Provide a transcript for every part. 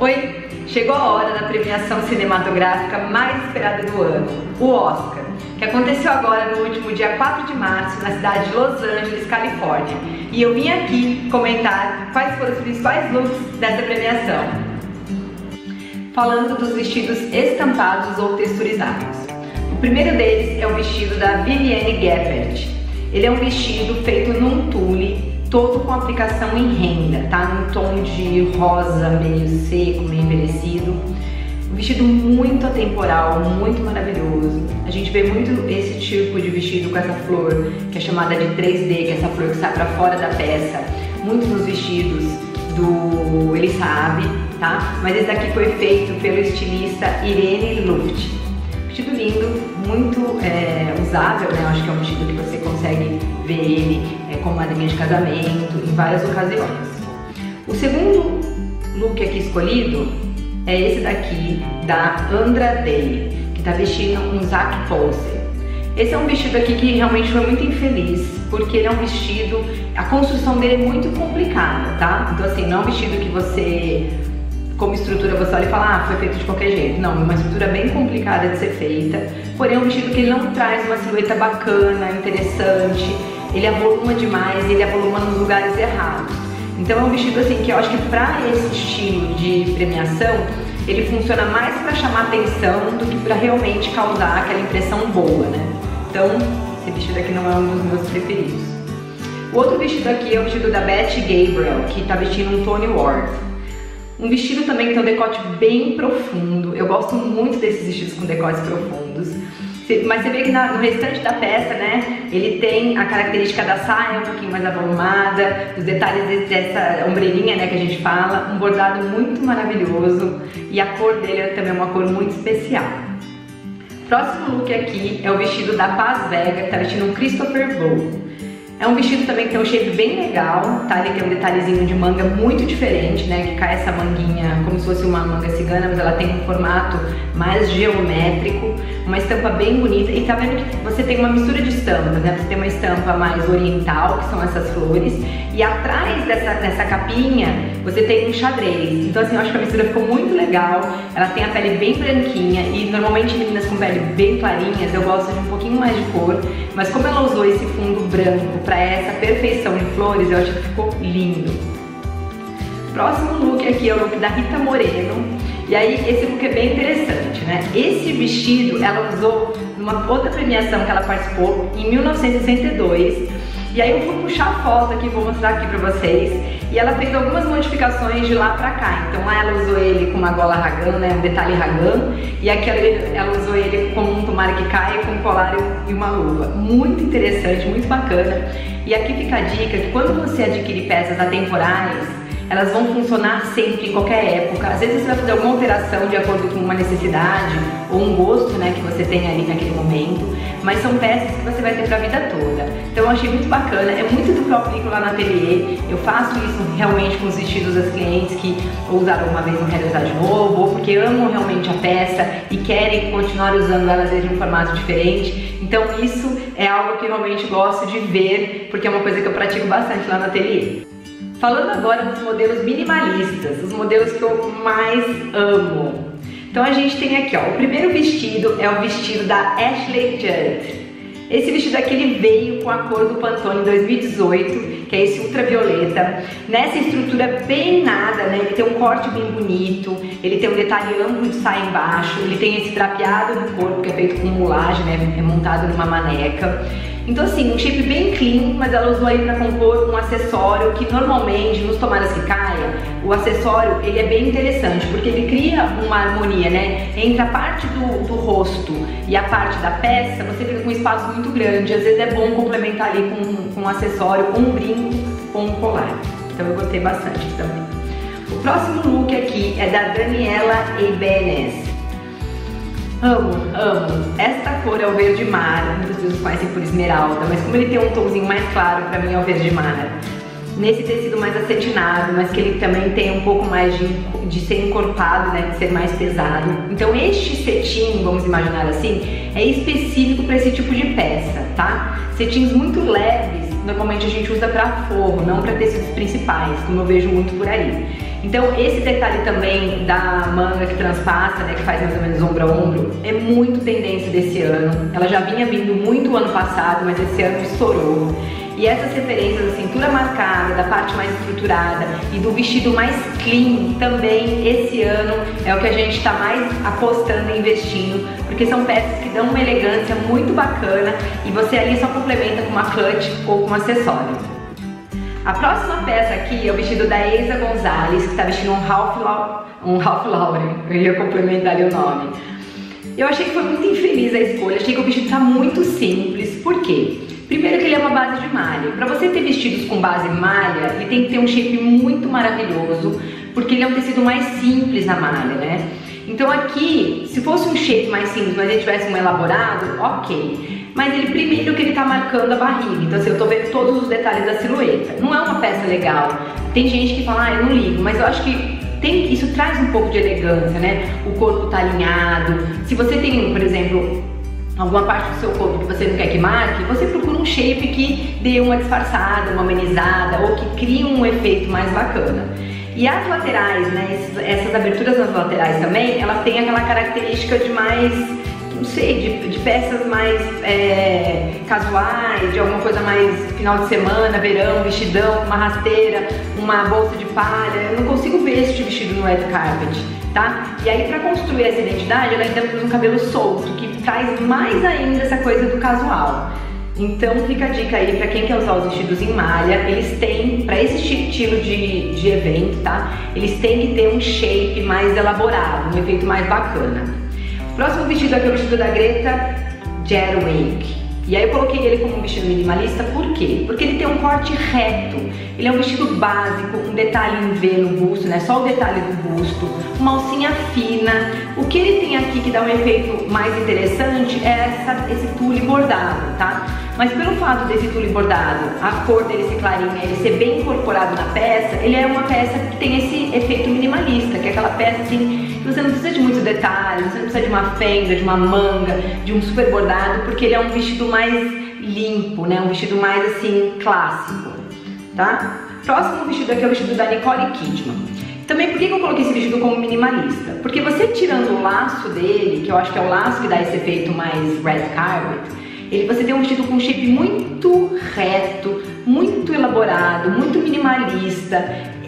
Oi! Chegou a hora da premiação cinematográfica mais esperada do ano, o Oscar, que aconteceu agora no último dia 4 de março na cidade de Los Angeles, Califórnia. E eu vim aqui comentar quais foram os principais looks dessa premiação. Falando dos vestidos estampados ou texturizados. O primeiro deles é o vestido da Vivienne Geppert. Ele é um vestido feito num tule, todo com aplicação em renda, tá? Num tom de rosa, meio seco, meio envelhecido. Um vestido muito atemporal, muito maravilhoso. A gente vê muito esse tipo de vestido com essa flor, que é chamada de 3D, que é essa flor que sai pra fora da peça. Muito nos vestidos do Elie Saab, tá? Mas esse daqui foi feito pelo estilista Irene Luft. Vestido lindo, muito usável, né? Eu acho que é um vestido que você consegue ver ele como madrinha de casamento em várias ocasiões. O segundo look aqui escolhido é esse daqui, da Andra Day, que tá vestindo um Zac Posen. Esse é um vestido aqui que realmente foi muito infeliz, porque ele é um vestido, a construção dele é muito complicada, tá? Então assim, não é um vestido que você, como estrutura, você olha e fala, ah, foi feito de qualquer jeito. Não, é uma estrutura bem complicada de ser feita, porém é um vestido que ele não traz uma silhueta bacana, interessante, ele avoluma demais, ele avoluma nos lugares errados. Então é um vestido assim que eu acho que pra esse estilo de premiação, ele funciona mais para chamar atenção do que para realmente causar aquela impressão boa, né? Então, esse vestido aqui não é um dos meus preferidos. O outro vestido aqui é o vestido da Betty Gabriel, que tá vestindo um Toni Ward. Um vestido também que tem um decote bem profundo. Eu gosto muito desses vestidos com decotes profundos. Mas você vê que no restante da peça, né, ele tem a característica da saia um pouquinho mais avolumada, os detalhes dessa ombreirinha, né, que a gente fala, um bordado muito maravilhoso e a cor dele também é uma cor muito especial. Próximo look aqui é o vestido da Paz Vega, que tá vestindo um Christopher Bow. É um vestido também que tem um shape bem legal, tá? Ele tem um detalhezinho de manga muito diferente, né? Que cai essa manguinha como se fosse uma manga cigana, mas ela tem um formato mais geométrico, uma estampa bem bonita. E tá vendo que você tem uma mistura de estampas, né? Você tem uma estampa mais oriental, que são essas flores, e atrás dessa capinha você tem um xadrez. Então assim, eu acho que a mistura ficou muito legal. Ela tem a pele bem branquinha e normalmente meninas com pele bem clarinhas, eu gosto de um pouquinho mais de cor, mas como ela usou esse fundo branco para essa perfeição de flores, eu acho que ficou lindo. Próximo look aqui é o look da Rita Moreno. E aí esse look é bem interessante, né? Esse vestido ela usou numa outra premiação que ela participou em 1962. E aí eu fui puxar a foto aqui, vou mostrar aqui pra vocês. E ela fez algumas modificações de lá pra cá. Então lá ela usou ele com uma gola raglan, né, um detalhe raglan. E aqui ela usou ele como um tomara que caia, com um colar e uma luva. Muito interessante, muito bacana. E aqui fica a dica que quando você adquire peças atemporais, elas vão funcionar sempre, em qualquer época. Às vezes você vai fazer alguma alteração de acordo com uma necessidade ou um gosto, né, que você tem ali naquele momento, mas são peças que você vai ter pra vida toda. Então eu achei muito bacana, é muito do que eu aplico lá no ateliê. Eu faço isso realmente com os vestidos das clientes que usaram uma vez, não querem usar de novo, ou porque amam realmente a peça e querem continuar usando ela desde um formato diferente. Então isso é algo que eu realmente gosto de ver, porque é uma coisa que eu pratico bastante lá no ateliê. Falando agora dos modelos minimalistas, os modelos que eu mais amo. Então a gente tem aqui, ó, o primeiro vestido é o vestido da Ashley Judd. Esse vestido aqui ele veio com a cor do Pantone 2018, que é esse ultravioleta, nessa estrutura bem nada, né? Ele tem um corte bem bonito, ele tem um detalhe amplo de saia embaixo, ele tem esse drapeado no corpo que é feito com mulagem, né? É montado numa maneca. Então assim, um shape bem clean, mas ela usou aí pra compor um acessório que normalmente, nos tomadas que caia, o acessório ele é bem interessante, porque ele cria uma harmonia, né? Entre a parte do rosto e a parte da peça, você fica com um espaço muito grande. Às vezes é bom complementar ali com um acessório, com um brinco, com um colar. Então eu gostei bastante também. O próximo look aqui é da Daniela Ibanez. Amo, amo. Esta cor é o verde mar, muitas pessoas conhecem por esmeralda, mas como ele tem um tomzinho mais claro, pra mim é o verde mar. Nesse tecido mais acetinado, mas que ele também tem um pouco mais de ser encorpado, né, de ser mais pesado. Então este cetim, vamos imaginar assim, é específico para esse tipo de peça, tá? Cetins muito leves, normalmente a gente usa para forro, não para tecidos principais, como eu vejo muito por aí. Então esse detalhe também da manga que transpassa, né, que faz mais ou menos ombro a ombro, é muito tendência desse ano. Ela já vinha vindo muito ano passado, mas esse ano estourou. E essas referências da cintura marcada, da parte mais estruturada e do vestido mais clean também esse ano é o que a gente está mais apostando e investindo, porque são peças que dão uma elegância muito bacana e você ali só complementa com uma clutch ou com um acessório. A próxima peça aqui é o vestido da Eiza Gonzalez, que está vestindo um Ralph Lauren, eu ia complementar ali o nome. Eu achei que foi muito infeliz a escolha, achei que o vestido está muito simples. Por quê? Primeiro que ele é uma base de malha. Para você ter vestidos com base malha, ele tem que ter um shape muito maravilhoso, porque ele é um tecido mais simples na malha, né? Então aqui, se fosse um shape mais simples, mas ele tivesse um elaborado, ok. Mas ele, primeiro que ele tá marcando a barriga, então assim, eu tô vendo todos os detalhes da silhueta. Não é uma peça legal. Tem gente que fala, eu não ligo, mas eu acho que isso traz um pouco de elegância, né? O corpo tá alinhado. Se você tem, por exemplo, alguma parte do seu corpo que você não quer que marque, você procura um shape que dê uma disfarçada, uma amenizada ou que crie um efeito mais bacana. E as laterais, né, essas aberturas nas laterais também, ela tem aquela característica de mais, não sei, de peças mais casuais, de alguma coisa mais final de semana, verão, vestidão, uma rasteira, uma bolsa de palha. Eu não consigo ver esse vestido no red carpet, tá? E aí, pra construir essa identidade, ela ainda usa um cabelo solto, que traz mais ainda essa coisa do casual. Então fica a dica aí pra quem quer usar os vestidos em malha, eles têm, pra esse estilo de evento, tá? Eles têm que ter um shape mais elaborado, um efeito mais bacana. O próximo vestido aqui é o vestido da Greta Gerwig. E aí eu coloquei ele como um vestido minimalista, por quê? Porque ele tem um corte reto, ele é um vestido básico, um detalhe em V no busto, né? Só o detalhe do busto, uma alcinha fina. O que ele tem aqui que dá um efeito mais interessante é esse tule bordado, tá? Mas pelo fato desse tule bordado, a cor dele ser clarinha, ele ser bem incorporado na peça, ele é uma peça que tem esse efeito minimalista, que é aquela peça assim, que você não precisa de muitos detalhes, você não precisa de uma fenda, de uma manga, de um super bordado, porque ele é um vestido mais limpo, né? Um vestido mais assim, clássico, tá? Próximo vestido aqui é o vestido da Nicole Kidman. Também, por que eu coloquei esse vestido como minimalista? Porque você tirando o laço dele, que eu acho que é o laço que dá esse efeito mais red carpet, você tem um vestido com um shape muito reto, muito elaborado, muito minimalista.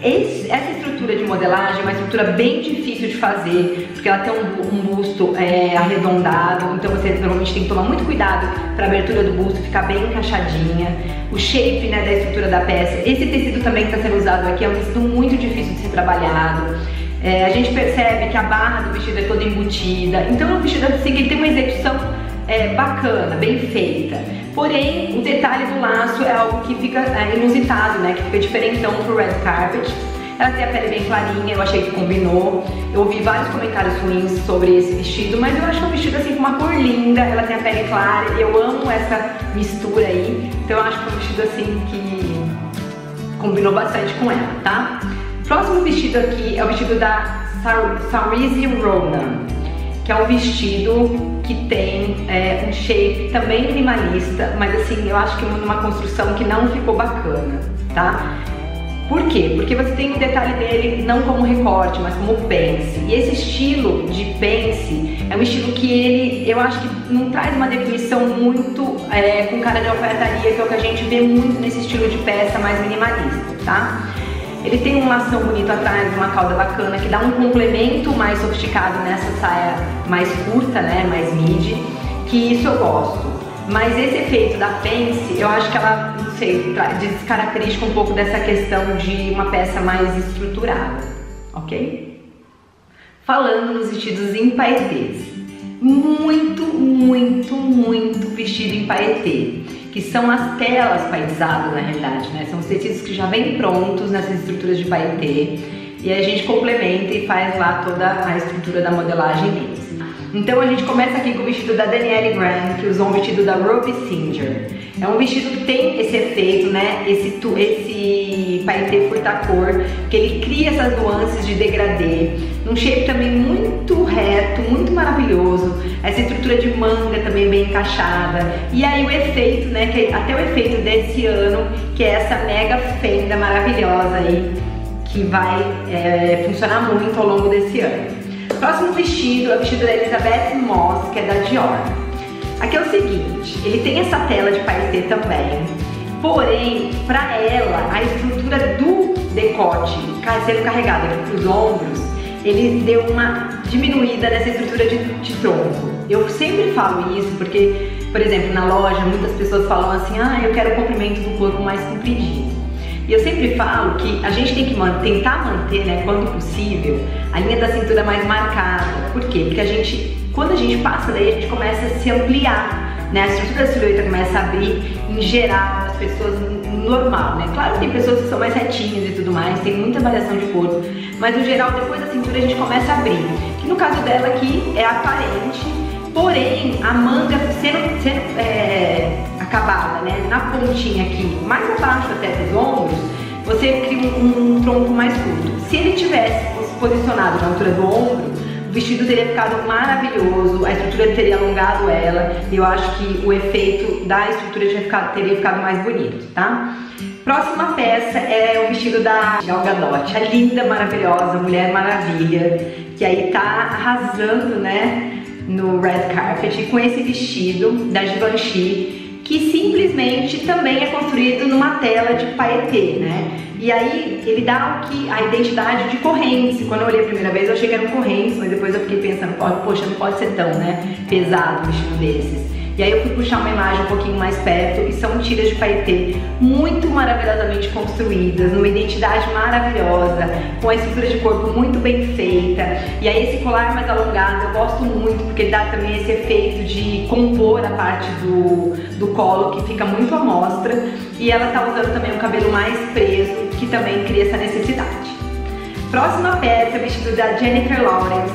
Essa estrutura de modelagem é uma estrutura bem difícil de fazer, porque ela tem um busto arredondado, então você normalmente tem que tomar muito cuidado para a abertura do busto ficar bem encaixadinha. O shape, né, da estrutura da peça, esse tecido também que está sendo usado aqui é um tecido muito difícil de ser trabalhado. A gente percebe que a barra do vestido é toda embutida, então é um vestido assim que ele tem uma execução bacana, bem feita. Porém, o detalhe do laço é algo que fica inusitado, né? Que fica diferentão pro red carpet. Ela tem a pele bem clarinha, eu achei que combinou. Eu ouvi vários comentários ruins sobre esse vestido, mas eu acho que é um vestido assim com uma cor linda. Ela tem a pele clara, eu amo essa mistura aí. Então eu acho que é um vestido assim que combinou bastante com ela, tá? Próximo vestido aqui é o vestido da Saoirse Ronan, que é um vestido que tem um shape também minimalista, mas assim, eu acho que numa construção que não ficou bacana, tá? Por quê? Porque você tem um detalhe dele não como recorte, mas como pence. E esse estilo de pence é um estilo que eu acho que não traz uma definição muito com cara de alfaiataria, que é o que a gente vê muito nesse estilo de peça mais minimalista, tá? Ele tem um lação bonito atrás, uma cauda bacana, que dá um complemento mais sofisticado nessa saia mais curta, né, mais midi, que isso eu gosto. Mas esse efeito da pence, eu acho que ela, não sei, descaracteriza um pouco dessa questão de uma peça mais estruturada, ok? Falando nos vestidos em paetês, muito vestido em paetê, que são as telas paetizadas na realidade, né? São os tecidos que já vêm prontos nessas estruturas de paetê e a gente complementa e faz lá toda a estrutura da modelagem deles. Então a gente começa aqui com o vestido da Danielle Graham, que usou um vestido da Robbie Singer. É um vestido que tem esse efeito, né? Esse paetê furta-cor, que ele cria essas nuances de degradê, num shape também muito reto, muito maravilhoso. Essa estrutura de manga também bem encaixada. E aí o efeito, né? Que é até o efeito desse ano, que é essa mega fenda maravilhosa aí, que vai funcionar muito ao longo desse ano. Próximo vestido é o vestido da Elizabeth Moss, que é da Dior. Aqui é o seguinte, ele tem essa tela de paetê também, porém, para ela, a estrutura do decote sendo carregada aqui para os ombros, ele deu uma diminuída nessa estrutura de tronco. Eu sempre falo isso porque, por exemplo, na loja, muitas pessoas falam assim, eu quero o comprimento do corpo mais compridinho. E eu sempre falo que a gente tem que tentar manter, né, quando possível, a linha da cintura mais marcada. Por quê? Porque quando a gente passa daí, a gente começa a se ampliar, né? A estrutura da silhueta começa a abrir, em geral, as pessoas normal, né? Claro que tem pessoas que são mais retinhas e tudo mais, tem muita variação de corpo, mas no geral, depois da cintura, a gente começa a abrir. Que no caso dela aqui, é aparente, porém, a manga sendo acabada, né, na pontinha aqui, mais abaixo até dos ombros, você cria um tronco mais curto. Se ele tivesse posicionado na altura do ombro, o vestido teria ficado maravilhoso, a estrutura teria alongado ela, e eu acho que o efeito da estrutura teria ficado mais bonito, tá? Próxima peça é o vestido da Gal Gadot, a linda, maravilhosa Mulher Maravilha, que aí tá arrasando, né, no red carpet com esse vestido da Givenchy, que simplesmente também é construído numa tela de paetê, né? E aí ele dá a identidade de correntes. Quando eu olhei a primeira vez eu achei que eram correntes, mas depois eu fiquei pensando, poxa, não pode ser tão, né, pesado um vestido desses. E aí eu fui puxar uma imagem um pouquinho mais perto e são tiras de paetê muito maravilhosamente construídas, numa identidade maravilhosa, com a estrutura de corpo muito bem feita. E aí esse colar mais alongado eu gosto muito porque ele dá também esse efeito de compor a parte do colo, que fica muito à mostra. E ela tá usando também um cabelo mais preso, que também cria essa necessidade. Próxima peça é o vestido da Jennifer Lawrence,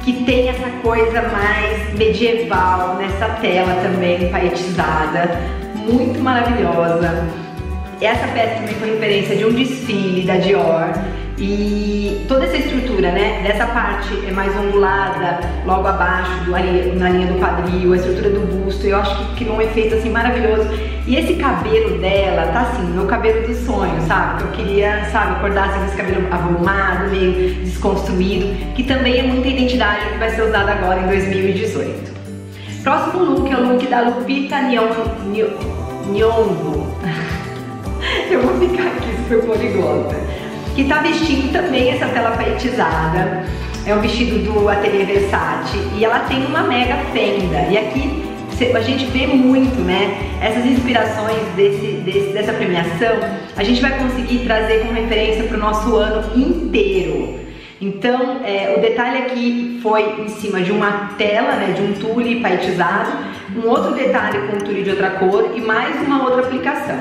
que tem essa coisa mais medieval nessa tela também paetizada, muito maravilhosa. Essa peça também foi referência de um desfile da Dior, e toda essa estrutura, né, dessa parte é mais ondulada, logo abaixo, na linha do quadril, a estrutura do busto, eu acho que criou um efeito assim maravilhoso. E esse cabelo dela tá assim, meu cabelo dos sonhos, sabe? Que eu queria, sabe, acordar assim com esse cabelo avolumado, meio desconstruído, que também é muita identidade que vai ser usada agora em 2018. Próximo look é o look da Lupita Nyong'o. Eu vou ficar aqui super poliglota. Que tá vestindo também essa tela paetizada. É um vestido do Atelier Versace e ela tem uma mega fenda. E aqui a gente vê muito, né, essas inspirações dessa premiação, a gente vai conseguir trazer como referência para o nosso ano inteiro. Então, o detalhe aqui foi em cima de uma tela, né, de um tule paetizado, um outro detalhe com um tule de outra cor e mais uma outra aplicação.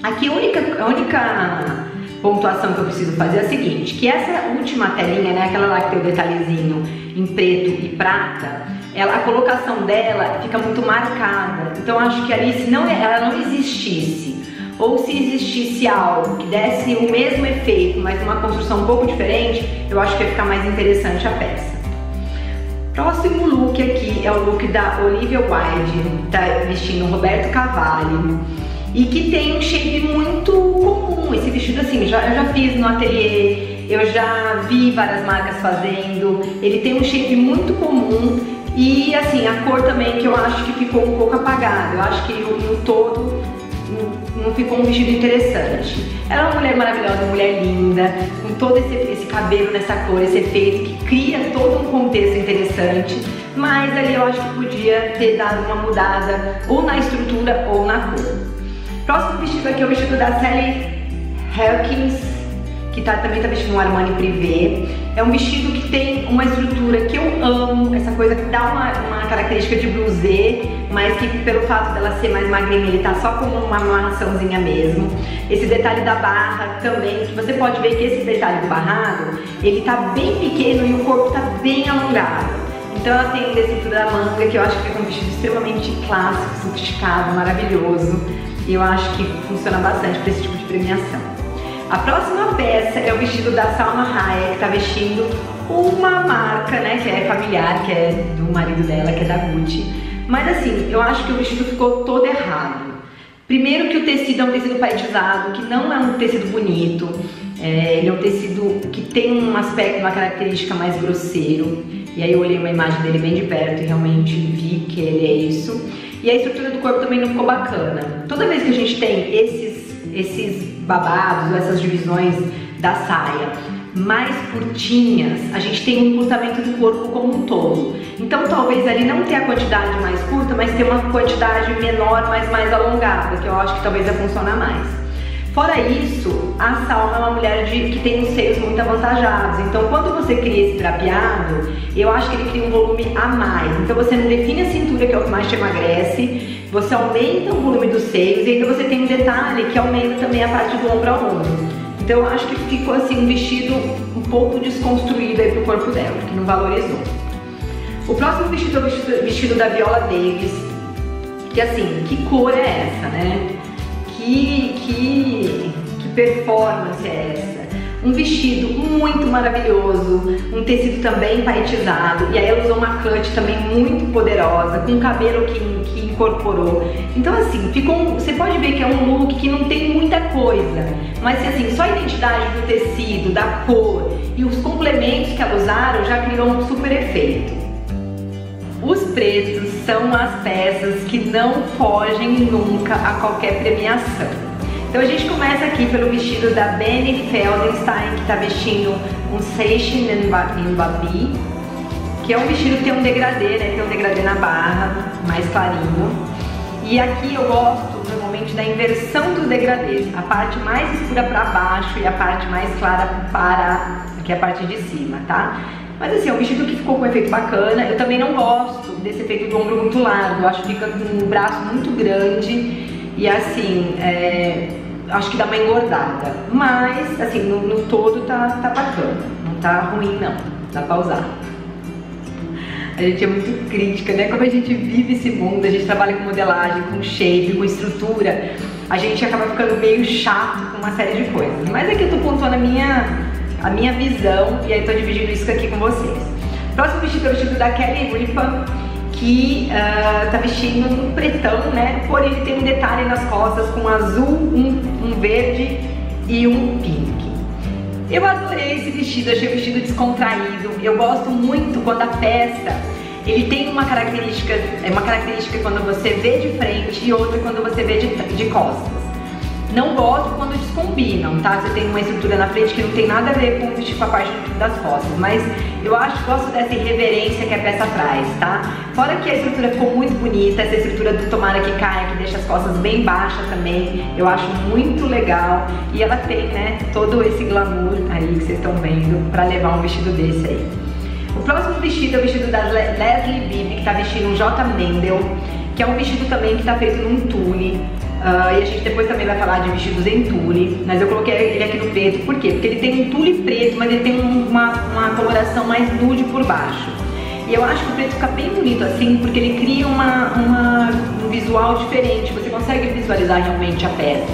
Aqui a única pontuação que eu preciso fazer é a seguinte, que essa última telinha, né, aquela lá que tem o detalhezinho em preto e prata, a colocação dela fica muito marcada. Então acho que ali, se ela não existisse, ou se existisse algo que desse o mesmo efeito, mas uma construção um pouco diferente, eu acho que ia ficar mais interessante a peça. Próximo look aqui é o look da Olivia Wilde, tá vestindo o Roberto Cavalli, e que tem um shape muito comum. Esse vestido assim, eu já fiz no ateliê, eu já vi várias marcas fazendo, ele tem um shape muito comum e assim, a cor também que eu acho que ficou um pouco apagada, eu acho que no todo não ficou um vestido interessante. Ela é uma mulher maravilhosa, uma mulher linda, com todo esse cabelo nessa cor, esse efeito que cria todo um contexto interessante, mas ali eu acho que podia ter dado uma mudada ou na estrutura ou na cor. Próximo vestido aqui é o vestido da Sally Hawkins, que também tá vestindo um Armani Privé. É um vestido que tem uma estrutura que eu amo, essa coisa que dá uma característica de blusê, mas que pelo fato dela ser mais magrinha, ele tá só como uma maçãzinha mesmo. Esse detalhe da barra também, que você pode ver que esse detalhe do barrado, ele tá bem pequeno e o corpo tá bem alongado. Então ela tem a estrutura da manga, que eu acho que é um vestido extremamente clássico, sofisticado, maravilhoso. E eu acho que funciona bastante para esse tipo de premiação. A próxima peça é o vestido da Salma Hayek, que tá vestindo uma marca, né, que é familiar, que é do marido dela, que é da Gucci. Mas assim, eu acho que o vestido ficou todo errado. Primeiro que o tecido é um tecido paetizado, que não é um tecido bonito, ele é um tecido que tem um aspecto, uma característica mais grosseiro, e aí eu olhei uma imagem dele bem de perto e realmente vi que ele é isso. E a estrutura do corpo também não ficou bacana. Toda vez que a gente tem esses babados, essas divisões da saia mais curtinhas, a gente tem um encurtamento do corpo como um todo. Então talvez ali não ter a quantidade mais curta, mas ter uma quantidade menor, mas mais alongada, que eu acho que talvez vai funcionar mais. Fora isso, a Salma é uma mulher que tem os seios muito avantajados. Então quando você cria esse drapeado, eu acho que ele cria um volume a mais. Então você não define a cintura, que é o que mais te emagrece, você aumenta o volume dos seios e ainda você tem um detalhe que aumenta também a parte do ombro ao ombro. Então eu acho que ficou assim um vestido um pouco desconstruído aí pro corpo dela, que não valorizou. O próximo vestido é o vestido da Viola Davis, que assim, que cor é essa, né? Que performance é essa? Um vestido muito maravilhoso, um tecido também paetizado, e aí ela usou uma cut também muito poderosa, com um cabelo que incorporou. Então assim, você pode ver que é um look que não tem muita coisa, mas assim, só a identidade do tecido, da cor e os complementos que ela usaram já criou um super efeito. Os pretos são as peças que não fogem nunca a qualquer premiação. Então a gente começa aqui pelo vestido da Benny Feldenstein, que está vestindo um Seishin in Babi, que é um vestido que tem um degradê, né? Tem um degradê na barra, mais clarinho. E aqui eu gosto normalmente da inversão do degradê, a parte mais escura para baixo e a parte mais clara para aqui a parte de cima, tá? Mas assim, é um vestido que ficou com um efeito bacana. Eu também não gosto desse efeito do ombro muito largo, eu acho que fica com um braço muito grande e assim, acho que dá uma engordada. Mas assim, no todo tá bacana, não tá ruim não, dá pra usar. A gente é muito crítica, né? Como a gente vive esse mundo, a gente trabalha com modelagem, com shape, com estrutura, a gente acaba ficando meio chato com uma série de coisas. Mas aqui eu tô pontuando a minha visão e aí tô dividindo isso aqui com vocês. Próximo vestido é o vestido da Kelly Ripa, que tá vestindo um pretão, né? Porém ele tem um detalhe nas costas com um azul, um verde e um pink. Eu adorei esse vestido, achei o vestido descontraído. Eu gosto muito quando a peça, ele tem uma característica quando você vê de frente e outra quando você vê de costas. Não gosto quando descombinam, tá? Você tem uma estrutura na frente que não tem nada a ver com vestir com a parte das costas, mas eu gosto dessa irreverência que a peça traz, tá? Fora que a estrutura ficou muito bonita, essa estrutura do tomara que caia, que deixa as costas bem baixas também, eu acho muito legal. E ela tem, né, todo esse glamour aí que vocês estão vendo pra levar um vestido desse aí. O próximo vestido é o vestido da Leslie Bibb, que tá vestindo um J. Mendel, que é um vestido também que tá feito num tule. E a gente depois também vai falar de vestidos em tule, mas eu coloquei ele aqui no preto, por quê? Porque ele tem um tule preto, mas ele tem uma coloração mais nude por baixo. E eu acho que o preto fica bem bonito assim, porque ele cria um visual diferente, você consegue visualizar realmente a peça.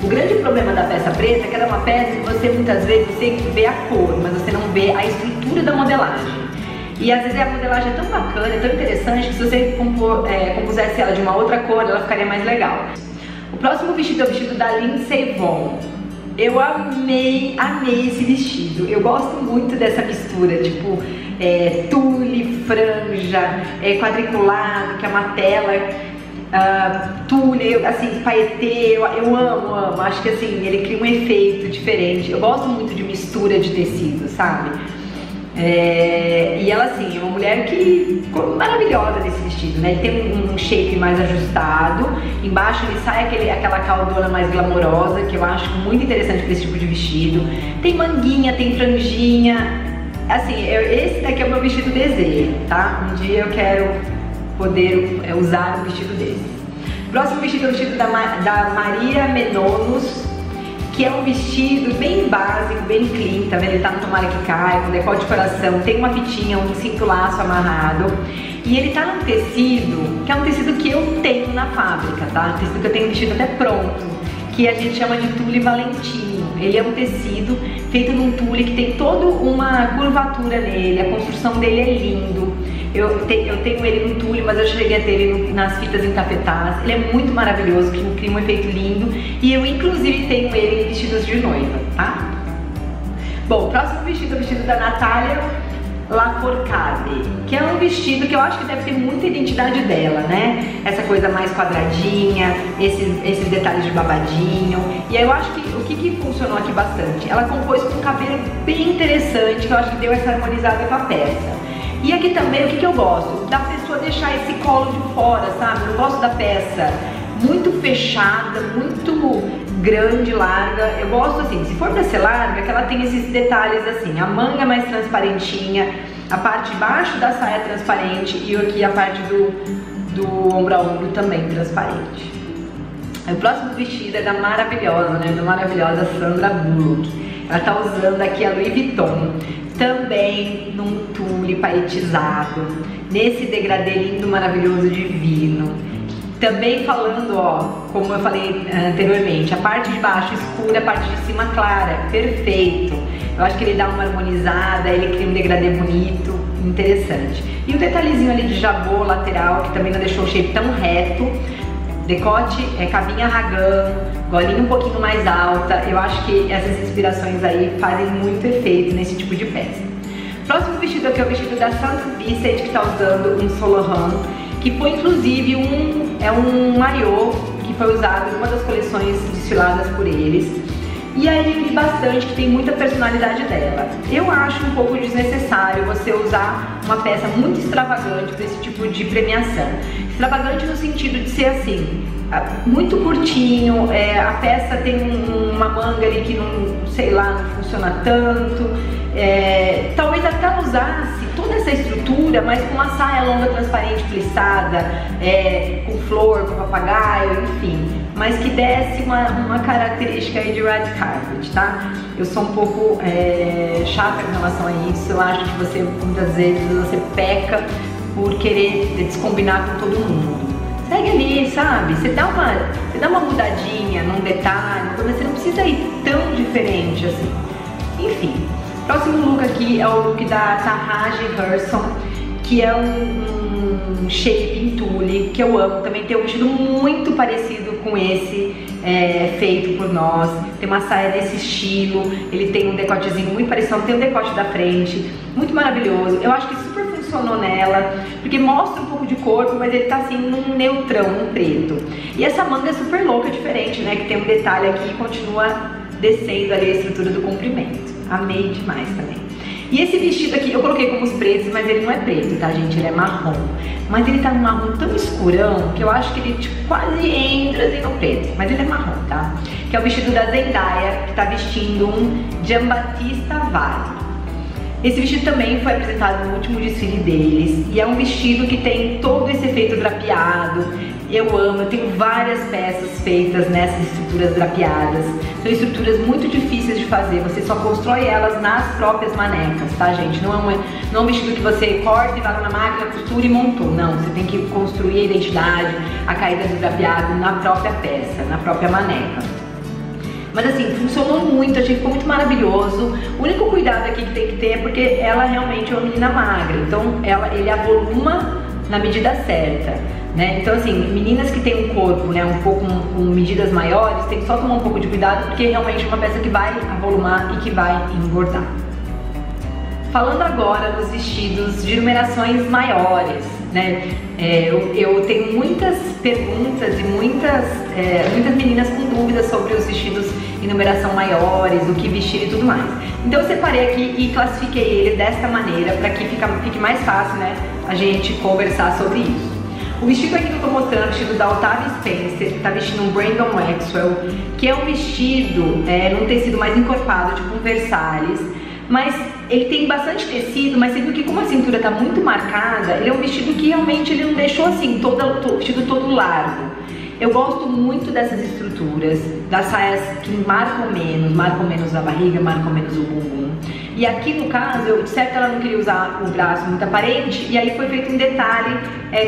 O grande problema da peça preta é que ela é uma peça que você muitas vezes você vê a cor, mas você não vê a estrutura da modelagem. E às vezes a modelagem é tão bacana, é tão interessante, que se você compusesse ela de uma outra cor, ela ficaria mais legal. O próximo vestido é o vestido da Lindsay Vonn. Eu amei esse vestido. Eu gosto muito dessa mistura, tipo tule, franja, quadriculado, que é uma tela, tule, assim, paetê, eu amo. Acho que assim, ele cria um efeito diferente. Eu gosto muito de mistura de tecido, sabe? E ela assim, é uma mulher que ficou maravilhosa nesse vestido, né? Ele tem um shape mais ajustado, embaixo ele sai aquela caldona mais glamourosa, que eu acho muito interessante para esse tipo de vestido. Tem manguinha, tem franjinha, assim, esse daqui é o meu vestido desejo, tá? Um dia eu quero poder usar um vestido desse. Próximo vestido é o vestido da Maria Menounos, que é um vestido bem básico, bem clean, tá vendo? Ele tá no tomara que cai, com decote de coração, tem uma fitinha, um cinto laço amarrado. E ele tá num tecido, que é um tecido que eu tenho na fábrica, tá? Um tecido que eu tenho vestido até pronto, que a gente chama de tule Valentino. Ele é um tecido feito num tule que tem toda uma curvatura nele, a construção dele é lindo. Eu tenho ele no tule, mas eu cheguei a ter ele nas fitas encapetadas. Ele é muito maravilhoso, que cria um efeito lindo. E eu inclusive tenho ele em vestidos de noiva, tá? Bom, o próximo vestido é o vestido da Natália Lafourcade, que é um vestido que eu acho que deve ter muita identidade dela, né? Essa coisa mais quadradinha, esses detalhes de babadinho. E aí eu acho que o que funcionou aqui bastante? Ela compôs com um cabelo bem interessante, que eu acho que deu essa harmonizada com a peça. E aqui também, o que eu gosto? Da pessoa deixar esse colo de fora, sabe? Eu gosto da peça muito fechada, muito grande, larga. Eu gosto assim, se for pra ser larga, que ela tem esses detalhes assim, a manga mais transparentinha, a parte de baixo da saia transparente e aqui a parte do ombro a ombro também transparente. O próximo vestido é da maravilhosa, né? Da maravilhosa Sandra Bullock. Ela tá usando aqui a Louis Vuitton, também num tule paetizado, nesse degradê lindo, maravilhoso, divino. Também falando, ó, como eu falei anteriormente, a parte de baixo escura, a parte de cima clara, perfeito. Eu acho que ele dá uma harmonizada, ele cria um degradê bonito, interessante. E o detalhezinho ali de jabô lateral, que também não deixou o shape tão reto. Decote, cabinha ragã, golinha um pouquinho mais alta. Eu acho que essas inspirações aí fazem muito efeito nesse tipo de peça. Próximo vestido aqui é o vestido da Saint Vincent, que tá usando um Saint Laurent, que foi inclusive um maiô que foi usado em uma das coleções desfiladas por eles. E aí eu vi bastante que tem muita personalidade dela. Eu acho um pouco desnecessário você usar uma peça muito extravagante para esse tipo de premiação. Extravagante no sentido de ser assim, muito curtinho, a peça tem uma manga ali que não, sei lá, não funciona tanto. Talvez até usasse toda essa estrutura, mas com uma saia longa transparente plissada, com flor, com papagaio, enfim, mas que desse uma característica aí de red carpet, tá? Eu sou um pouco chata com relação a isso. Eu acho que você, muitas vezes, você peca por querer descombinar com todo mundo. Segue ali, sabe? Você dá uma mudadinha num detalhe, mas você não precisa ir tão diferente assim. Enfim. Próximo look aqui é o look da Tahaj Hurson, que é um shape em tule, que eu amo. Também tem um vestido muito parecido com esse, feito por nós. Tem uma saia desse estilo, ele tem um decotezinho muito parecido, tem um decote da frente, muito maravilhoso. Eu acho que super funcionou nela, porque mostra um pouco de corpo, mas ele tá assim num neutrão, num preto. E essa manga é super louca, diferente, né? Que tem um detalhe aqui e continua descendo ali a estrutura do comprimento. Amei demais também. E esse vestido aqui, eu coloquei como os pretos, mas ele não é preto, tá, gente? Ele é marrom. Mas ele tá num marrom tão escurão que eu acho que ele tipo, quase entra assim no preto. Mas ele é marrom, tá? Que é o vestido da Zendaya, que tá vestindo um Giambattista Valli. Esse vestido também foi apresentado no último desfile deles. E é um vestido que tem todo esse efeito drapeado. Eu amo, eu tenho várias peças feitas nessas estruturas drapeadas. São estruturas muito difíceis de fazer, você só constrói elas nas próprias manecas, tá, gente? Não é um vestido que você corta e vai lá na máquina, costura e montou. Não, você tem que construir a identidade, a caída do drapeado na própria peça, na própria maneca. Mas assim, funcionou muito, achei que ficou muito maravilhoso. O único cuidado aqui que tem que ter é porque ela realmente é uma menina magra, então ele avoluma na medida certa, né? Então assim, meninas que têm um corpo, né, um pouco com medidas maiores, tem que só tomar um pouco de cuidado, porque realmente é uma peça que vai avolumar e que vai engordar. Falando agora dos vestidos de numerações maiores, né? Eu tenho muitas perguntas e muitas meninas com dúvidas sobre os vestidos em numeração maiores, o que vestir e tudo mais. Então eu separei aqui e classifiquei ele desta maneira para que fique mais fácil, né, a gente conversar sobre isso. O vestido aqui que eu tô mostrando é o vestido da Octavia Spencer, que tá vestindo um Brandon Maxwell, que é um vestido num tecido mais encorpado, tipo um Versalhes, mas ele tem bastante tecido, mas você viu que como a cintura tá muito marcada, ele é um vestido que realmente ele não deixou assim, o vestido todo largo. Eu gosto muito dessas estruturas, das saias que marcam menos a barriga, marcam menos o bumbum. E aqui no caso, de certo ela não queria usar o braço muito aparente, e aí foi feito um detalhe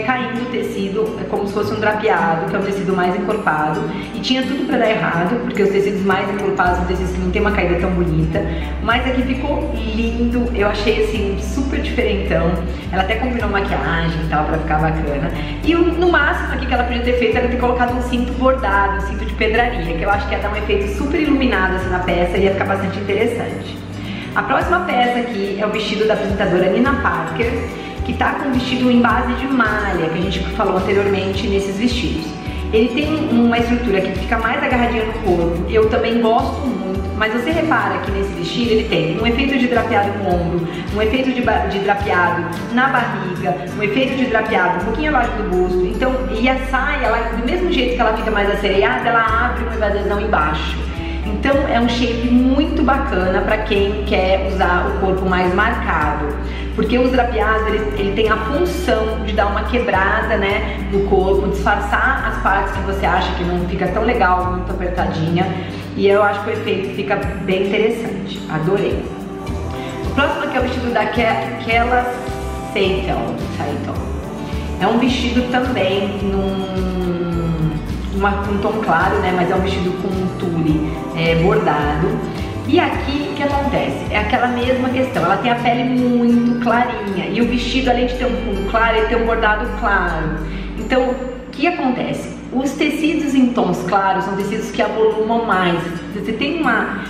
caindo o tecido, como se fosse um drapeado, que é um tecido mais encorpado. E tinha tudo pra dar errado, porque os tecidos mais encorpados são tecidos que não tem uma caída tão bonita. Mas aqui ficou lindo, eu achei assim, super diferentão. Ela até combinou maquiagem e tal, pra ficar bacana. E no máximo aqui que ela podia ter feito era ter colocado um cinto bordado, um cinto de pedraria, que eu acho que ia dar um efeito super iluminado assim na peça e ia ficar bastante interessante. A próxima peça aqui é o vestido da apresentadora Nina Parker, que tá com um vestido em base de malha, que a gente falou anteriormente nesses vestidos. Ele tem uma estrutura que fica mais agarradinha no corpo, eu também gosto muito, mas você repara que nesse vestido ele tem um efeito de drapeado no ombro, um efeito de drapeado na barriga, um efeito de drapeado um pouquinho abaixo do busto. Então, e a saia, ela, do mesmo jeito que ela fica mais assereada, ela abre uma evasão embaixo. Então é um shape muito bacana para quem quer usar o corpo mais marcado, porque os drapeados ele tem a função de dar uma quebrada, né, no corpo, disfarçar as partes que você acha que não fica tão legal, muito apertadinha, e eu acho que o efeito fica bem interessante, adorei. O próximo aqui é o vestido da Kella Seitel. É um vestido também um tom claro, né, mas é um vestido com um tule bordado. E aqui o que acontece? É aquela mesma questão, ela tem a pele muito clarinha e o vestido, além de ter um fundo claro, ele tem um bordado claro. Então, o que acontece? Os tecidos em tons claros são tecidos que avolumam mais. Você tem uma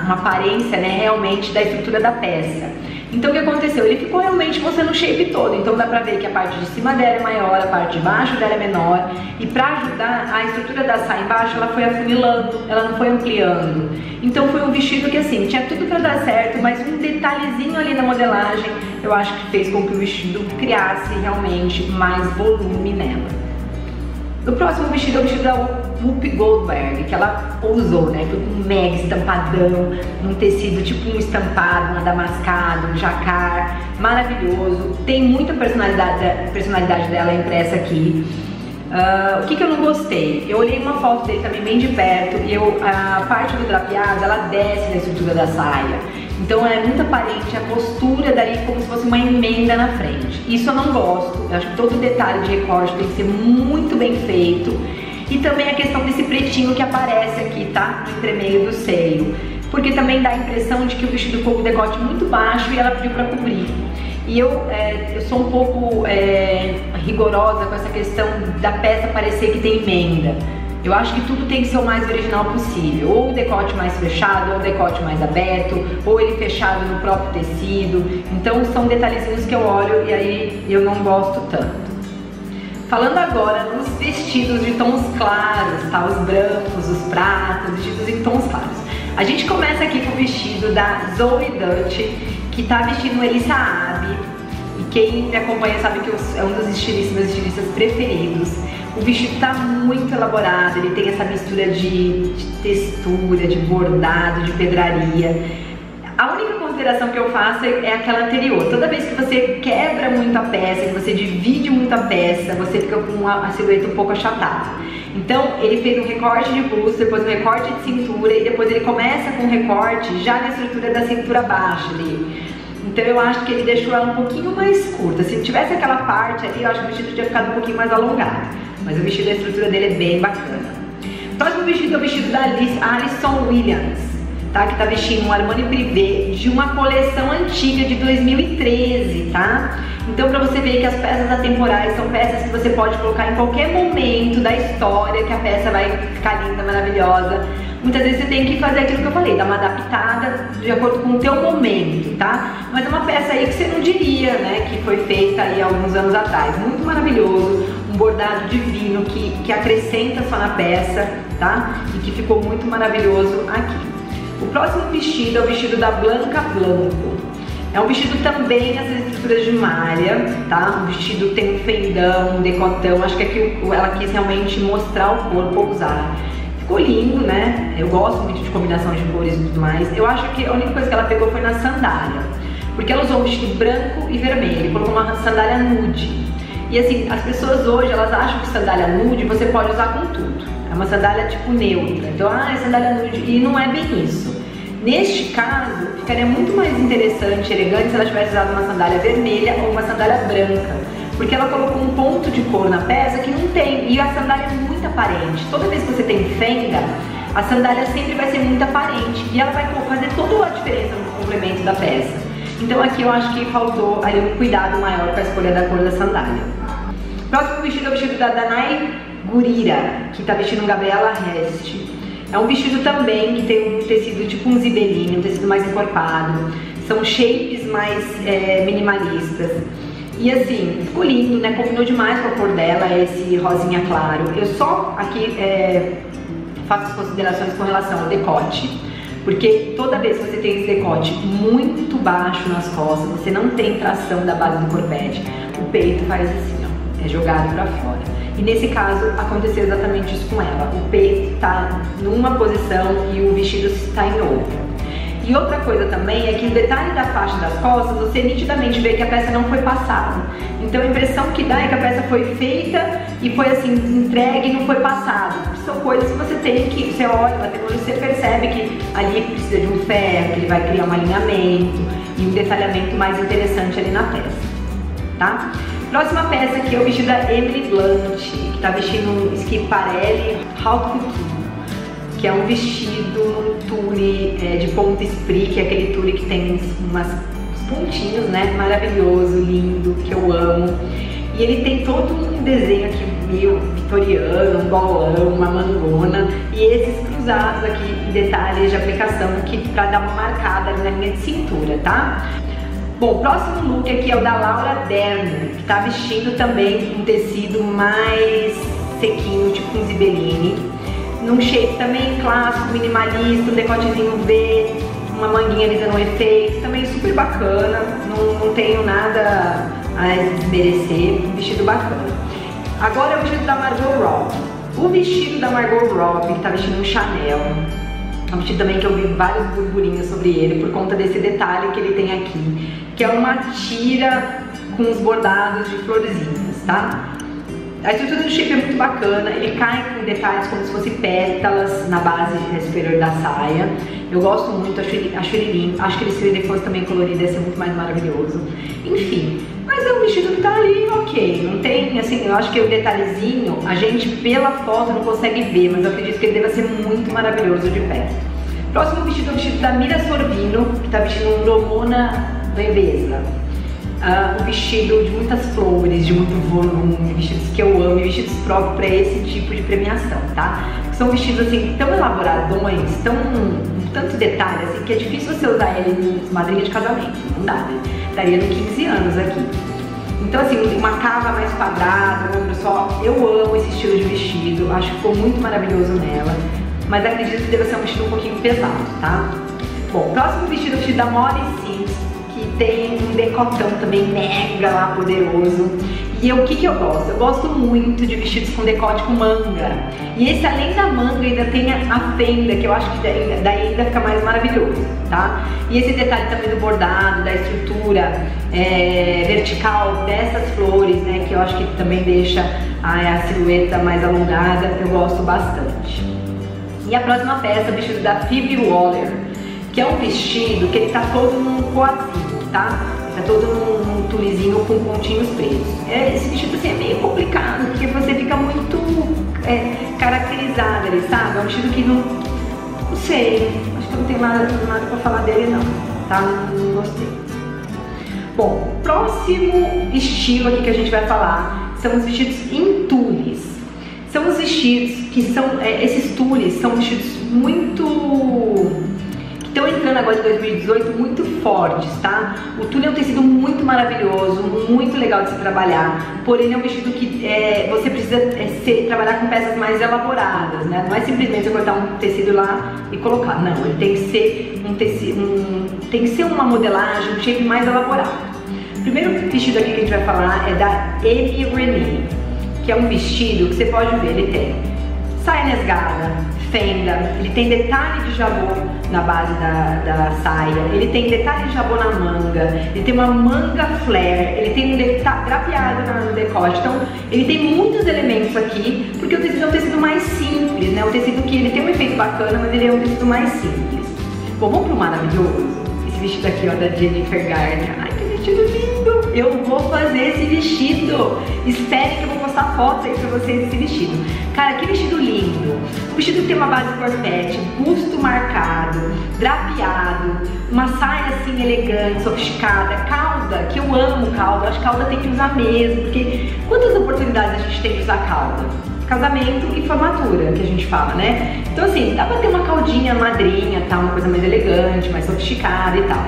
aparência, né, realmente da estrutura da peça. Então o que aconteceu? Ele ficou realmente mostrando o shape todo. Então dá pra ver que a parte de cima dela é maior, a parte de baixo dela é menor. E pra ajudar, a estrutura da saia embaixo, ela foi afunilando, ela não foi ampliando. Então foi um vestido que assim, tinha tudo pra dar certo, mas um detalhezinho ali na modelagem, eu acho que fez com que o vestido criasse realmente mais volume nela. O próximo vestido é o vestido da Whoopi Goldberg, que ela usou, né? Foi com um mega estampadão, num tecido tipo um estampado, um adamascado, um jacquard, maravilhoso. Tem muita personalidade dela impressa aqui. O que eu não gostei? Eu olhei uma foto dele também bem de perto e a parte do drapeado, ela desce na estrutura da saia. Então é muito aparente a costura dali como se fosse uma emenda na frente. Isso eu não gosto. Eu acho que todo detalhe de recorte tem que ser muito bem feito. E também a questão desse pretinho que aparece aqui, tá? No entremeio do seio. Porque também dá a impressão de que o vestido ficou com o decote muito baixo e ela pediu pra cobrir. E eu sou um pouco rigorosa com essa questão da peça parecer que tem emenda. Eu acho que tudo tem que ser o mais original possível. Ou o decote mais fechado, ou o decote mais aberto, ou ele fechado no próprio tecido. Então são detalhezinhos que eu olho e aí eu não gosto tanto. Falando agora nos vestidos de tons claros, tá? Os brancos, os pratos, vestidos em tons claros. A gente começa aqui com o vestido da Zoe Dutch, que tá vestindo Elissa Abbe. E quem me acompanha sabe que é um dos meus estilistas preferidos. O vestido tá muito elaborado, ele tem essa mistura de textura, de bordado, de pedraria. A única consideração que eu faço é aquela anterior. Toda vez que você quebra muito a peça, que você divide muito a peça, você fica com a silhueta um pouco achatada. Então ele fez um recorte de busto, depois um recorte de cintura e depois ele começa com um recorte já na estrutura da cintura baixa dele. Então eu acho que ele deixou ela um pouquinho mais curta. Se tivesse aquela parte ali, eu acho que o vestido tinha ficado um pouquinho mais alongado. Mas o vestido, a estrutura dele é bem bacana. O próximo vestido é o vestido da Alison Williams, tá? Que tá vestindo um Armani Privé de uma coleção antiga de 2013, tá? Então pra você ver que as peças atemporais são peças que você pode colocar em qualquer momento da história, que a peça vai ficar linda, maravilhosa. Muitas vezes você tem que fazer aquilo que eu falei, dar uma adaptada de acordo com o teu momento, tá? Mas é uma peça aí que você não diria, né, que foi feita aí há alguns anos atrás. Muito maravilhoso, um bordado divino que acrescenta só na peça, tá? E que ficou muito maravilhoso aqui. O próximo vestido é o vestido da Blanca Blanco. É um vestido também nessas estruturas de malha, tá? O vestido tem um fendão, um decotão, acho que aqui ela quis realmente mostrar o corpo, usar. Ficou lindo, né? Eu gosto muito de combinação de cores e tudo mais. Eu acho que a única coisa que ela pegou foi na sandália, porque ela usou um vestido branco e vermelho, colocou uma sandália nude. E assim, as pessoas hoje, elas acham que sandália nude você pode usar com tudo. É uma sandália tipo neutra. Então, é sandália nude. E não é bem isso. Neste caso, ficaria muito mais interessante, elegante, se ela tivesse usado uma sandália vermelha ou uma sandália branca. Porque ela colocou um ponto de cor na peça que não tem. E a sandália é muito aparente. Toda vez que você tem fenda, a sandália sempre vai ser muito aparente. E ela vai fazer toda a diferença no complemento da peça. Então aqui eu acho que faltou ali um cuidado maior com a escolha da cor da sandália. Próximo vestido é o vestido da Danai Gurira, que tá vestindo um Gabriela Rest. É um vestido também que tem um tecido tipo um zibeline, um tecido mais encorpado. São shapes mais minimalistas. E assim, ficou lindo, né? Combinou demais com a cor dela, esse rosinha claro. Eu só aqui faço as considerações com relação ao decote. Porque toda vez que você tem esse decote muito baixo nas costas, você não tem tração da base do corpete, o peito faz assim, ó, é jogado pra fora. E nesse caso aconteceu exatamente isso com ela. O peito tá numa posição e o vestido está em outra. E outra coisa também é que o detalhe da faixa das costas, você nitidamente vê que a peça não foi passada. Então a impressão que dá é que a peça foi feita e foi assim, entregue e não foi passado. São coisas que você tem que, você olha na tecnologia, você percebe que ali precisa de um ferro, que ele vai criar um alinhamento e um detalhamento mais interessante ali na peça, tá? Próxima peça aqui é o vestido da Emily Blunt, que tá vestindo um Schiaparelli Haute Couture, que é um vestido num tule de ponta esprit, que é aquele tule que tem uns pontinhos, né? Maravilhoso, lindo, que eu amo. E ele tem todo um desenho aqui meio vitoriano, um bolão, uma mangona. E esses cruzados aqui, detalhes de aplicação, que pra dar uma marcada ali na linha de cintura, tá? Bom, o próximo look aqui é o da Laura Dern, que tá vestindo também um tecido mais sequinho, tipo um zibeline. Num shape também clássico, minimalista, um decotezinho V, uma manguinha ali dando um efeito, também super bacana, não tenho nada a desmerecer, um vestido bacana. Agora é o vestido da Margot Robbie. O vestido da Margot Robbie, que tá vestindo um Chanel, é um vestido também que eu vi vários burburinhos sobre ele, por conta desse detalhe que ele tem aqui, que é uma tira com os bordados de florzinhas, tá? A estrutura do shape é muito bacana, ele cai com detalhes como se fossem pétalas na base superior da saia. Eu gosto muito, acho ele lindo, acho que ele se ele fosse também colorido ia ser muito mais maravilhoso. Enfim, mas é um vestido que tá ali, ok, não tem, assim, eu acho que o detalhezinho, a gente pela foto não consegue ver, mas eu acredito que ele deve ser muito maravilhoso de perto. Próximo vestido é o vestido da Mira Sorvino, que tá vestindo um Romona Levesa. Um vestido de muitas flores, de muito volume, vestidos que eu amo, e vestidos próprios para esse tipo de premiação, tá? São vestidos assim tão elaboradões, tanto detalhe assim, que é difícil você usar ele em madrinha de casamento, não dá, né? Daria no 15 anos aqui. Então assim, uma cava mais quadrada, um ombro só, eu amo esse estilo de vestido, acho que ficou muito maravilhoso nela, mas acredito que deve ser um vestido um pouquinho pesado, tá? Bom, próximo vestido é o vestido da Molly Sims, que tem um decotão também mega lá poderoso. E o que eu gosto? Eu gosto muito de vestidos com decote com manga. E esse, além da manga, ainda tem a fenda, que eu acho que daí ainda fica mais maravilhoso, tá? E esse detalhe também do bordado, da estrutura vertical dessas flores, né? Que eu acho que também deixa a silhueta mais alongada, eu gosto bastante. E a próxima peça é o vestido da Phoebe Waller, que é um vestido que ele tá todo num coazinho, tá? Tá todo num tulizinho com pontinhos pretos. Esse vestido assim é meio complicado, porque você fica muito caracterizada ali, sabe? É um vestido que não sei, acho que eu não tenho nada pra falar dele não, tá? Não gostei. Bom, o próximo estilo aqui que a gente vai falar são os vestidos em tules. São os vestidos que são, esses tules são vestidos muito... estão entrando agora em 2018 muito fortes, tá? O tule é um tecido muito maravilhoso, muito legal de se trabalhar, porém é um vestido que você precisa trabalhar com peças mais elaboradas, né? Não é simplesmente você cortar um tecido lá e colocar, não, ele tem que ser um tecido, tem que ser uma modelagem, um shape mais elaborado. O primeiro vestido aqui que a gente vai falar é da Elie Renée, que é um vestido que você pode ver, ele tem saia nesgada, fenda, ele tem detalhe de jabô na base da saia, ele tem detalhe de jabô na manga, ele tem uma manga flare, ele tem um drapeado no decote. Então ele tem muitos elementos aqui, porque o tecido é um tecido mais simples, né? O tecido que ele tem um efeito bacana, mas ele é um tecido mais simples. Bom, vamos pro maravilhoso? Esse vestido aqui, ó, da Jennifer Garner. Ai, que vestido lindo! Eu vou fazer esse vestido. Espere que eu vou postar foto aí pra vocês desse vestido. Cara, que vestido lindo. O vestido tem uma base corpete, busto marcado, drapeado, uma saia assim elegante, sofisticada, cauda, que eu amo cauda. Acho que cauda tem que usar mesmo, porque quantas oportunidades a gente tem de usar cauda? Casamento e formatura, que a gente fala, né? Então assim, dá pra ter uma caldinha madrinha, tá? Uma coisa mais elegante, mais sofisticada e tal.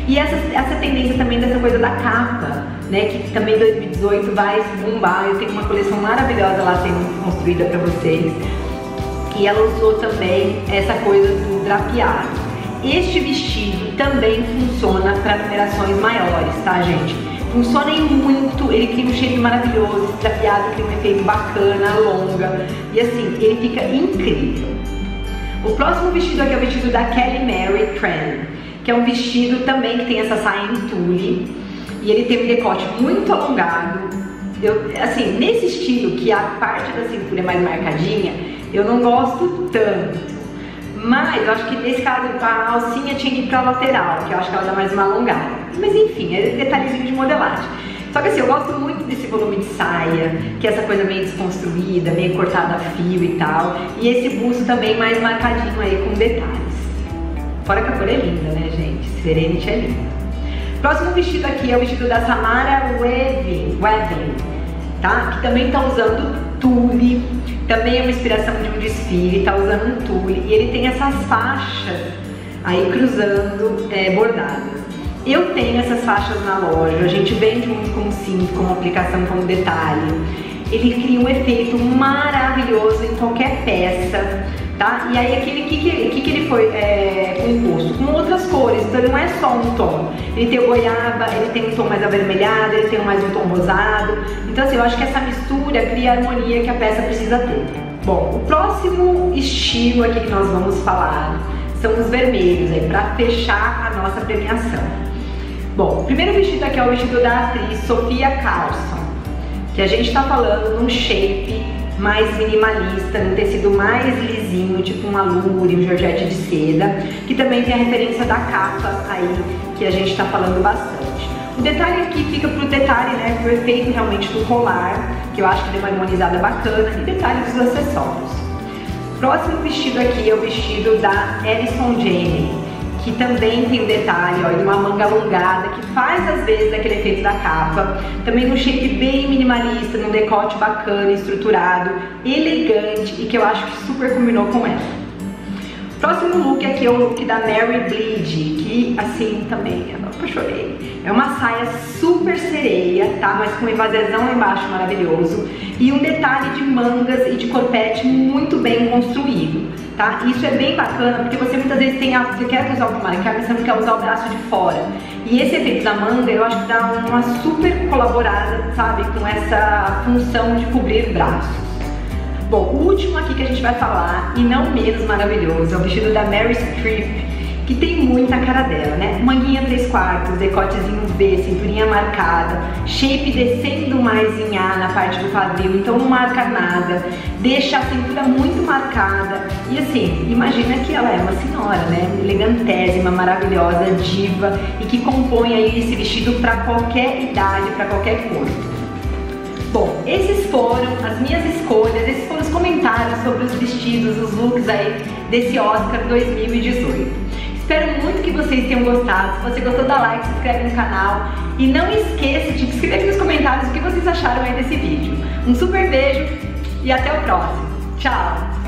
E essa tendência também dessa coisa da capa, né? Que também em 2018 vai bombar. Eu tenho uma coleção maravilhosa lá sendo construída pra vocês. E ela usou também essa coisa do drapeado. Este vestido também funciona para numerações maiores, tá, gente? Funciona muito, ele cria um shape maravilhoso, esse drapeado cria um efeito bacana, longa, e assim, ele fica incrível. O próximo vestido aqui é o vestido da Kelly Mary Tran, que é um vestido também que tem essa saia em tule, e ele tem um decote muito alongado. Assim, nesse estilo, que a parte da cintura é mais marcadinha, eu não gosto tanto. Mas eu acho que nesse caso a alcinha tinha que ir pra lateral, que eu acho que ela dá mais uma alongada. Mas enfim, é detalhezinho de modelagem. Só que assim, eu gosto muito desse volume de saia, que é essa coisa meio desconstruída, meio cortada a fio e tal. E esse busto também mais marcadinho aí com detalhes. Fora que a cor é linda, né, gente? Serenity é linda. Próximo vestido aqui é o vestido da Samara Weaving, tá? Que também tá usando tule. Também é uma inspiração de um desfile, tá usando um tule. E ele tem essas faixas aí cruzando, bordadas. Eu tenho essas faixas na loja, a gente vende muito como cinto, como aplicação, como detalhe. Ele cria um efeito maravilhoso em qualquer peça, tá? E aí aquele que ele foi composto com outras cores, então ele não é só um tom. Ele tem o goiaba, ele tem um tom mais avermelhado, ele tem mais um tom rosado. Então assim, eu acho que essa mistura cria a harmonia que a peça precisa ter. Bom, o próximo estilo aqui que nós vamos falar são os vermelhos, aí para fechar a nossa premiação. Bom, o primeiro vestido aqui é o vestido da atriz Sofia Carson, que a gente tá falando num shape mais minimalista, num tecido mais lisinho, tipo um alure, um georgette de seda, que também tem a referência da capa aí, que a gente tá falando bastante. O detalhe aqui fica pro detalhe, né, pro efeito realmente do colar, que eu acho que deu uma harmonizada bacana, e detalhe dos acessórios. Próximo vestido aqui é o vestido da Alison Janney, que também tem um detalhe, ó, de uma manga alongada, que faz às vezes aquele efeito da capa. Também num shape bem minimalista, num decote bacana, estruturado, elegante e que eu acho que super combinou com ela. Próximo look aqui é o look da Mary Bleed, que assim também, eu chorei. É uma saia super sereia, tá? Mas com um evasezão lá embaixo maravilhoso. E um detalhe de mangas e de corpete muito bem construído, tá? Isso é bem bacana, porque você muitas vezes você quer usar o marcar, mas você não quer usar o braço de fora. E esse efeito da manga, eu acho que dá uma super colaborada, sabe? Com essa função de cobrir braços. Bom, o último aqui que a gente vai falar, e não menos maravilhoso, é o vestido da Meryl Streep, que tem muita cara dela, né? Manguinha 3/4, decotezinho V, cinturinha marcada, shape descendo mais em A na parte do quadril, então não marca nada, deixa a cintura muito marcada. E assim, imagina que ela é uma senhora, né? Elegantésima, maravilhosa, diva, e que compõe aí esse vestido para qualquer idade, para qualquer corpo. Bom, esses foram as minhas escolhas, esses foram os comentários sobre os vestidos, os looks aí desse Oscar 2018. Espero muito que vocês tenham gostado. Se você gostou, dá like, se inscreve no canal e não esqueça de escrever aqui nos comentários o que vocês acharam aí desse vídeo. Um super beijo e até o próximo. Tchau!